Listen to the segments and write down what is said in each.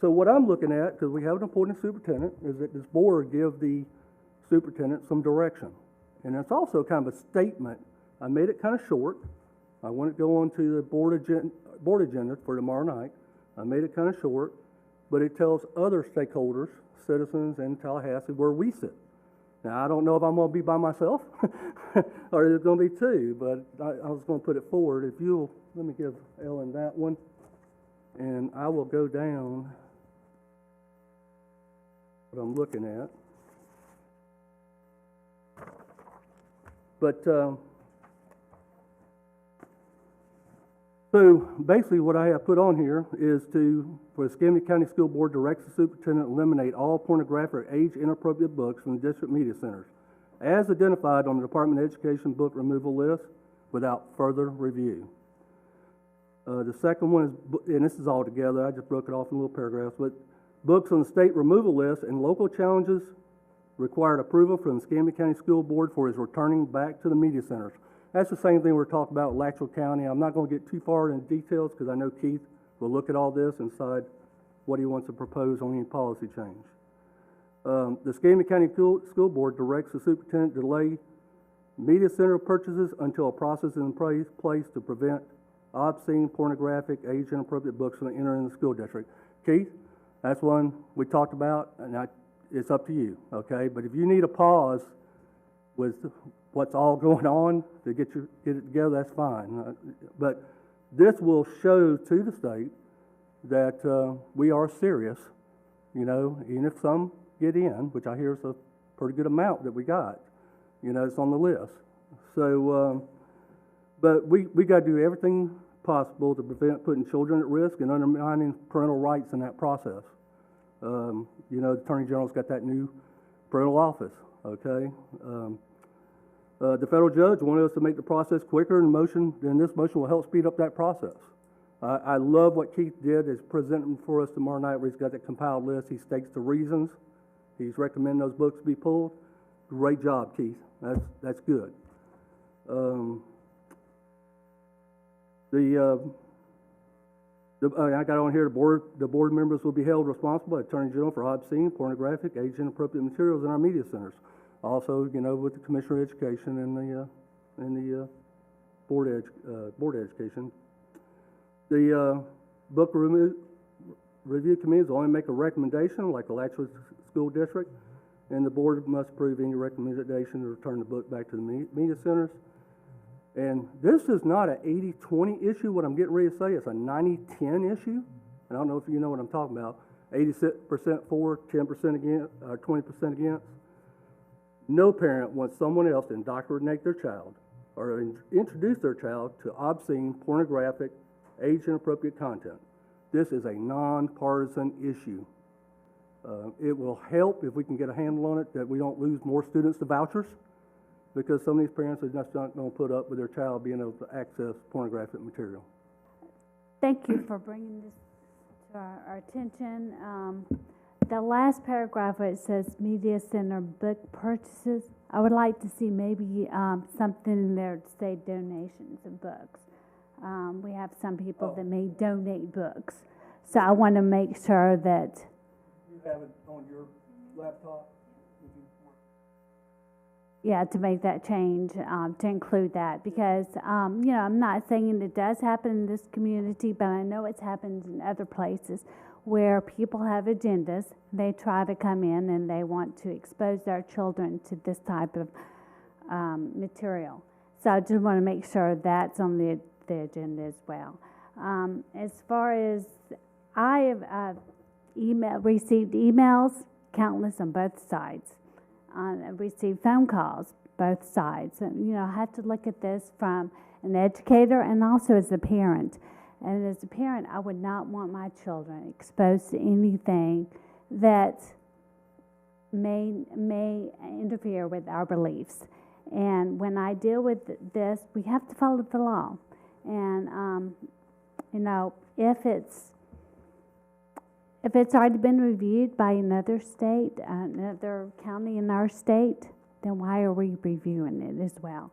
So what I'm looking at, because we have an appointed superintendent, is that this board give the superintendent some direction. And it's also kind of a statement. I made it kind of short. I want it to go on to the board agenda for tomorrow night. I made it kind of short, but it tells other stakeholders, citizens in Tallahassee, where we sit. Now, I don't know if I'm going to be by myself or there's going to be two, but I was going to put it forward. If you'll, let me give Ellen that one, and I will go down what I'm looking at. But, so basically what I have put on here is for the Escambia County School Board directs the superintendent to eliminate all pornographic or age-inappropriate books from the district media centers, as identified on the Department of Education book removal list, without further review. The second one is, and this is all together, I just broke it off in little paragraphs, but books on the state removal list and local challenges required approval from the Escambia County School Board for his returning back to the media centers. That's the same thing we're talking about with Lathrop County. I'm not going to get too far into details because I know Keith will look at all this and decide what he wants to propose on any policy change. The Escambia County School Board directs the superintendent to delay media center purchases until a process is in place to prevent obscene, pornographic, age-inappropriate books from entering the school district. Keith, that's one we talked about, and it's up to you, okay? But if you need a pause with what's all going on to get it together, that's fine. But this will show to the state that we are serious, you know, even if some get in, which I hear is a pretty good amount that we got, you know, it's on the list. So, but we got to do everything possible to prevent putting children at risk and undermining parental rights in that process. You know, the Attorney General's got that new parental office, okay? The federal judge wanted us to make the process quicker, and this motion will help speed up that process. I love what Keith did, is presenting for us tomorrow night where he's got that compiled list. He states the reasons. He's recommending those books be pulled. Great job, Keith. That's good. I got on here, the board members will be held responsible by the Attorney General for obscene, pornographic, age-inappropriate materials in our media centers. Also, you know, with the Commissioner of Education and the Board of Education. The book review committees will only make a recommendation, like the Lathrop School District, and the board must approve any recommendation to return the book back to the media centers. And this is not an 80-20 issue, what I'm getting ready to say. It's a 90-10 issue. And I don't know if you know what I'm talking about. 80% for, 10% against, 20% against. No parent wants someone else to indoctrinate their child or introduce their child to obscene, pornographic, age-inappropriate content. This is a nonpartisan issue. It will help if we can get a handle on it, that we don't lose more students to vouchers, because some of these parents are just not going to put up with their child being able to access pornographic material. Thank you for bringing this to our attention. The last paragraph where it says media center book purchases, I would like to see maybe something in there to say donations of books. We have some people that may donate books. So I want to make sure that... You have it on your laptop? Yeah, to make that change, to include that, because, you know, I'm not saying it does happen in this community, but I know it's happened in other places where people have agendas. They try to come in and they want to expose their children to this type of material. So I just want to make sure that's on the agenda as well. As far as I have received emails, countless on both sides. I've received phone calls, both sides. And, you know, I have to look at this from an educator and also as a parent. And as a parent, I would not want my children exposed to anything that may interfere with our beliefs. And when I deal with this, we have to follow the law. And, you know, if it's already been reviewed by another state, another county in our state, then why are we reviewing it as well?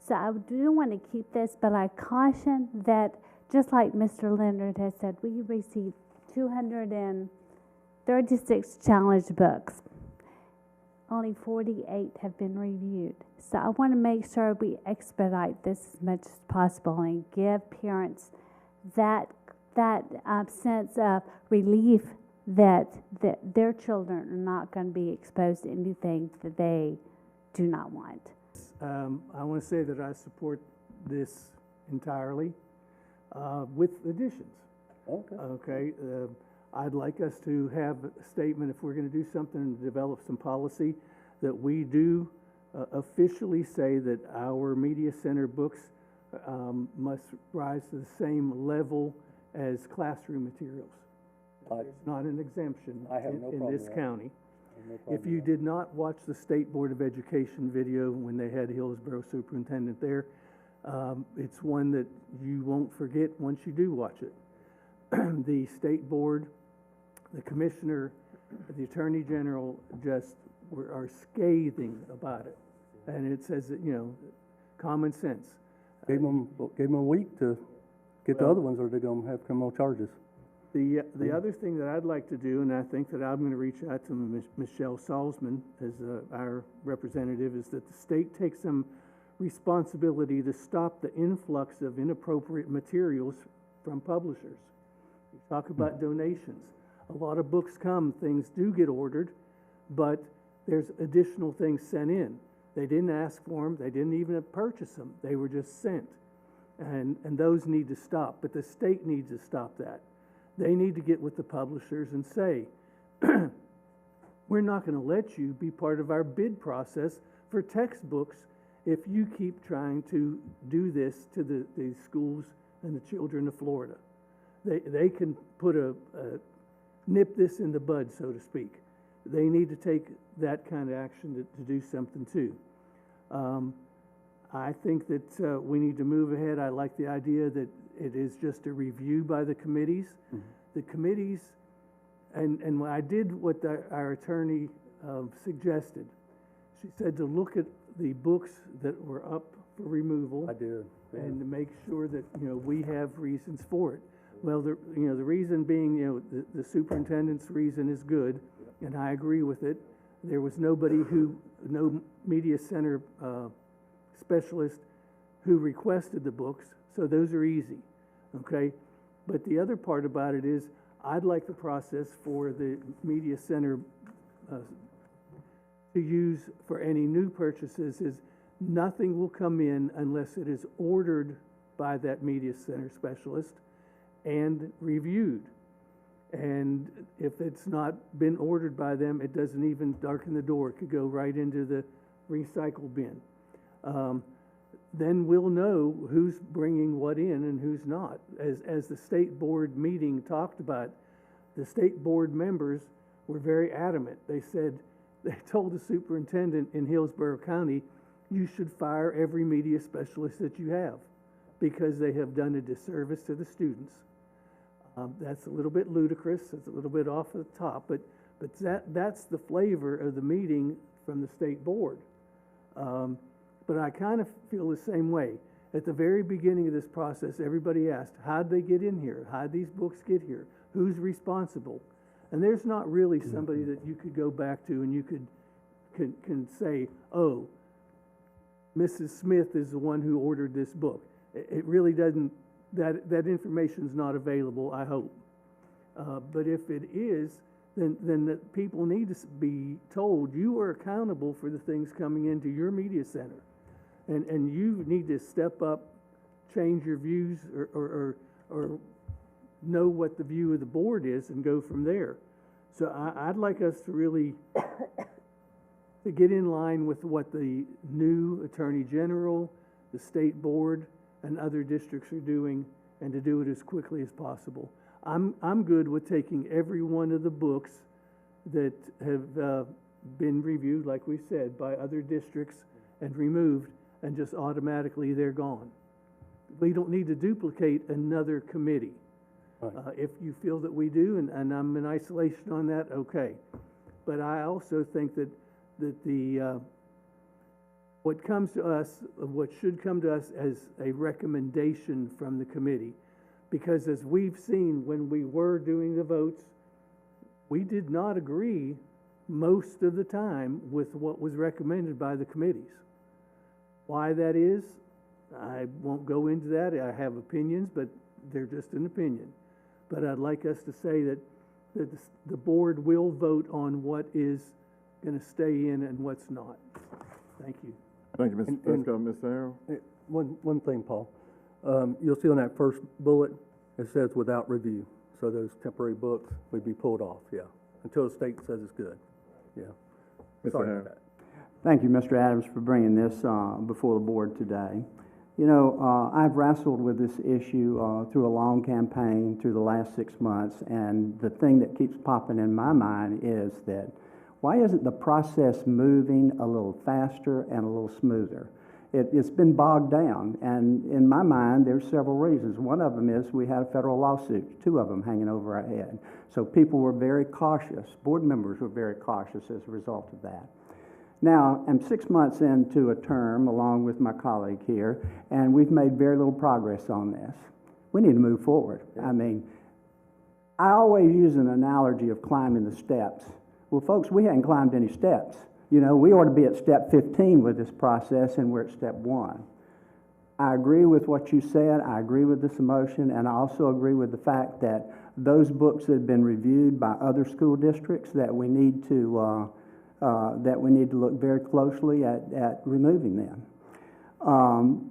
So I do want to keep this, but I caution that, just like Mr. Leonard has said, we received 200 and 36 challenge books. Only 48 have been reviewed. So I want to make sure we expedite this as much as possible and give parents that sense of relief that their children are not going to be exposed to anything that they do not want. I want to say that I support this entirely with additions. Okay. Okay, I'd like us to have a statement, if we're going to do something and develop some policy, that we do officially say that our media center books must rise to the same level as classroom materials. It's not an exemption I have no in problem this with that. county. No problem If you with did not watch the State Board of Education video when they had Hillsborough Superintendent there, it's one that you won't forget once you do watch it. The State Board, the Commissioner, the Attorney General just are scathing about it. And it says that, you know, common sense. Gave them a week to get the other ones, or they're gonna have criminal charges. The other thing that I'd like to do, and I think that I'm going to reach out to Michelle Salzman as our representative, is that the state takes some responsibility to stop the influx of inappropriate materials from publishers. You talk about donations. A lot of books come, things do get ordered, but there's additional things sent in. They didn't ask for them, they didn't even purchase them, they were just sent. And those need to stop, but the state needs to stop that. They need to get with the publishers and say, we're not going to let you be part of our bid process for textbooks if you keep trying to do this to the schools and the children of Florida. They can put nip this in the bud, so to speak. They need to take that kind of action to do something too. I think that we need to move ahead. I like the idea that it is just a review by the committees. Mm-hmm. The committees, and I did what our attorney suggested. She said to look at the books that were up for removal. I did. Yeah. And to make sure that, you know, we have reasons for it. Well, the reason being, you know, the superintendent's reason is good, and I agree with it. There was no media center specialist who requested the books, so those are easy, okay? But the other part about it is, I'd like the process for the media center to use for any new purchases is nothing will come in unless it is ordered by that media center specialist and reviewed. And if it's not been ordered by them, it doesn't even darken the door. It could go right into the recycle bin. Then we'll know who's bringing what in and who's not. As the state board meeting talked about, the state board members were very adamant. They told the superintendent in Hillsborough County, you should fire every media specialist that you have because they have done a disservice to the students. That's a little bit ludicrous. It's a little bit off the top, but that's the flavor of the meeting from the state board. But I kind of feel the same way. At the very beginning of this process, everybody asked, how'd they get in here? How'd these books get here? Who's responsible? And there's not really somebody that you could go back to and you can say, oh, Mrs. Smith is the one who ordered this book. It really doesn't, that information's not available, I hope. But if it is, then the people need to be told you are accountable for the things coming into your media center. And you need to step up, change your views, or know what the view of the board is and go from there. So I'd like us to really to get in line with what the new Attorney General, the state board, and other districts are doing, and to do it as quickly as possible. I'm good with taking every one of the books that have been reviewed, like we said, by other districts and removed, and just automatically they're gone. We don't need to duplicate another committee. Right. If you feel that we do, and I'm in isolation on that, okay. But I also think that the what comes to us, what should come to us as a recommendation from the committee, because as we've seen when we were doing the votes, We did not agree most of the time with what was recommended by the committees. Why that is, I won't go into that. I have opinions, but they're just an opinion. But I'd like us to say that the board will vote on what is going to stay in and what's not. Thank you. Thank you, Mr. Fusco. Ms. Harrell? One thing, Paul. You'll see on that first bullet, it says without review. So those temporary books would be pulled off, yeah, until the state says it's good, yeah. Mr. Sorry Harrell. about that. Thank you, Mr. Adams, for bringing this before the board today. You know, I've wrestled with this issue through a long campaign through the last 6 months, and the thing that keeps popping in my mind is that why isn't the process moving a little faster and a little smoother? It's been bogged down, and in my mind, there's several reasons. One of them is we had a federal lawsuit, 2 of them hanging over our head. So people were very cautious. Board members were very cautious as a result of that. Now, I'm 6 months into a term, along with my colleague here, and we've made very little progress on this. We need to move forward. I mean, I always use an analogy of climbing the steps. Well, folks, we hadn't climbed any steps. You know, we ought to be at step 15 with this process, and we're at step 1. I agree with what you said. I agree with this emotion, and I also agree with the fact that those books that have been reviewed by other school districts that we need to look very closely at removing them.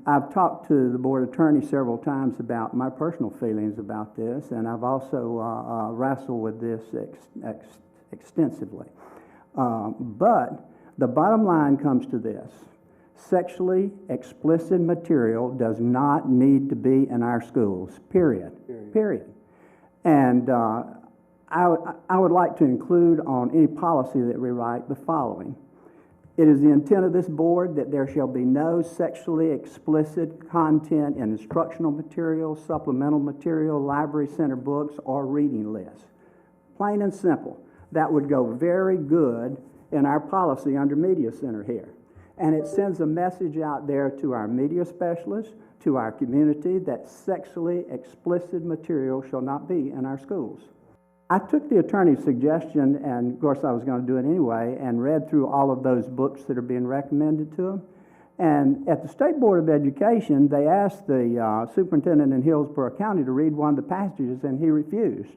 I've talked to the board attorney several times about my personal feelings about this, and I've also wrestled with this extensively. But the bottom line comes to this. Sexually explicit material does not need to be in our schools, period. And I would like to include on any policy that we write the following. It is the intent of this board that there shall be no sexually explicit content in instructional material, supplemental material, library center books, or reading lists. Plain and simple. That would go very good in our policy under Media Center here. And it sends a message out there to our media specialists, to our community, that sexually explicit material shall not be in our schools. I took the attorney's suggestion, and of course I was going to do it anyway, and read through all of those books that are being recommended to them. And at the State Board of Education, they asked the superintendent in Hillsborough County to read one of the passages, and he refused.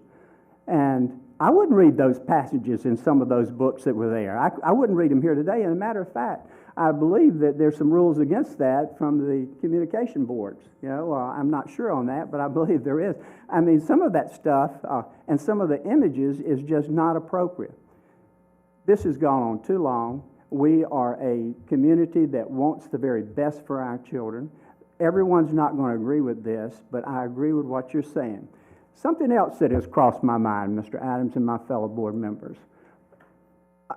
And I wouldn't read those passages in some of those books that were there. I wouldn't read them here today. And a matter of fact, I believe that there's some rules against that from the communication boards. You know, I'm not sure on that, but I believe there is. I mean, some of that stuff and some of the images is just not appropriate. This has gone on too long. We are a community that wants the very best for our children. Everyone's not going to agree with this, but I agree with what you're saying. Something else that has crossed my mind, Mr. Adams and my fellow board members.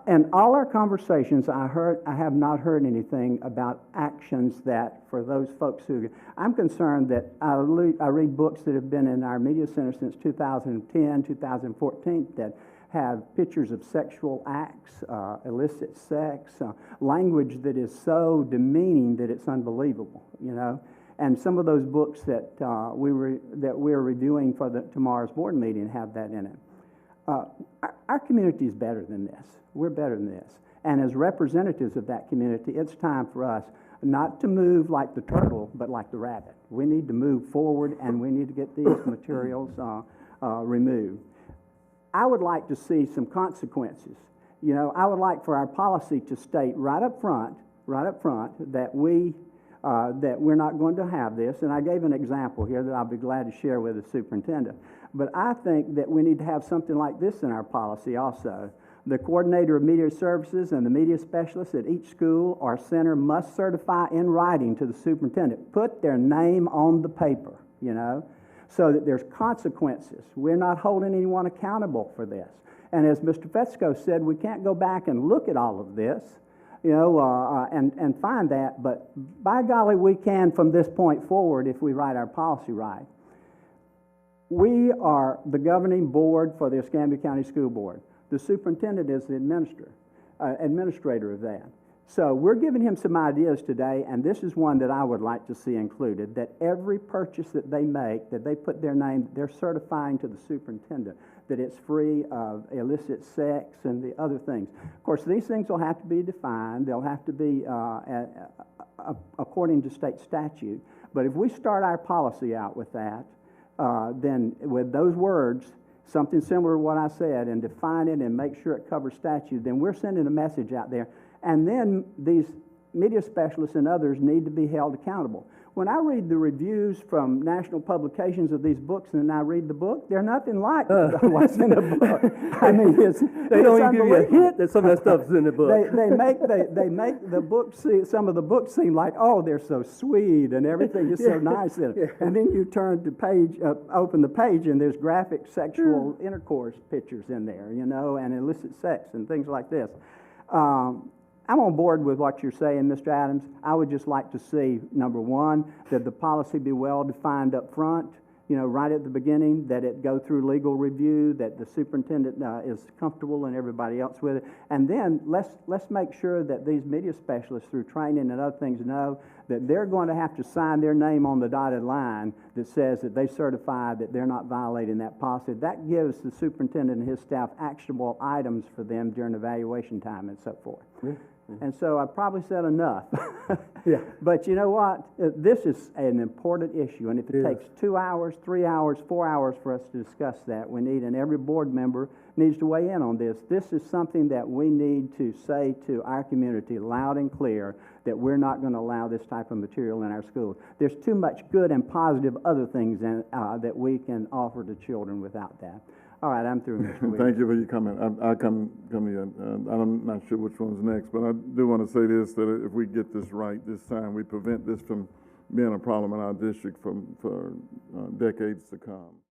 In all our conversations, I have not heard anything about actions that, for those folks who, I'm concerned that I read books that have been in our media center since 2010, 2014, that have pictures of sexual acts, illicit sex, language that is so demeaning that it's unbelievable, you know. And some of those books that we're reviewing for tomorrow's board meeting have that in it. Our community is better than this. We're better than this. And as representatives of that community, it's time for us not to move like the turtle, but like the rabbit. We need to move forward, and we need to get these materials removed. I would like to see some consequences. You know, I would like for our policy to state right up front that we're not going to have this. And I gave an example here that I'll be glad to share with the superintendent. But I think that we need to have something like this in our policy also. The coordinator of media services and the media specialists at each school or center must certify in writing to the superintendent, put their name on the paper, you know, so that there's consequences. We're not holding anyone accountable for this. And as Mr. Fusco said, we can't go back and look at all of this, you know, and find that, but by golly, we can from this point forward if we write our policy right. We are the governing board for the Escambia County School Board. The superintendent is the administrator of that. So we're giving him some ideas today, and this is one that I would like to see included, that every purchase that they make, that they put their name, they're certifying to the superintendent that it's free of illicit sex and the other things. Of course, these things will have to be defined. They'll have to be according to state statute. But if we start our policy out with that, then with those words, something similar to what I said, and define it and make sure it covers statute, then we're sending a message out there. And then these media specialists and others need to be held accountable. When I read the reviews from national publications of these books and then I read the book, they're nothing like what's in the book. I mean, They don't even give you a hint that some of that stuff's in the book. They make the book some of the books seem like, oh, they're so sweet and everything is so nice in it. And then you turn the page, open the page, and there's graphic sexual intercourse pictures in there, you know, and illicit sex and things like this. I'm on board with what you're saying, Mr. Adams. I would just like to see, number one, that the policy be well defined up front, you know, right at the beginning, that it go through legal review, that the superintendent is comfortable and everybody else with it. And then let's make sure that these media specialists, through training and other things, know that they're going to have to sign their name on the dotted line that says that they certify that they're not violating that policy. That gives the superintendent and his staff actionable items for them during evaluation time and so forth. Yeah. And so I probably said enough. Yeah. But you know what? This is an important issue, and if it takes 2 hours, 3 hours, 4 hours for us to discuss that, we need, and every board member needs to weigh in on this. This is something that we need to say to our community loud and clear, that we're not going to allow this type of material in our schools. There's too much good and positive other things that we can offer to children without that. All right, I'm through, Mr. Williams. Thank you for your comment. I'll come to you. I'm not sure which one's next, but I do want to say this, that if we get this right this time, we prevent this from being a problem in our district for decades to come.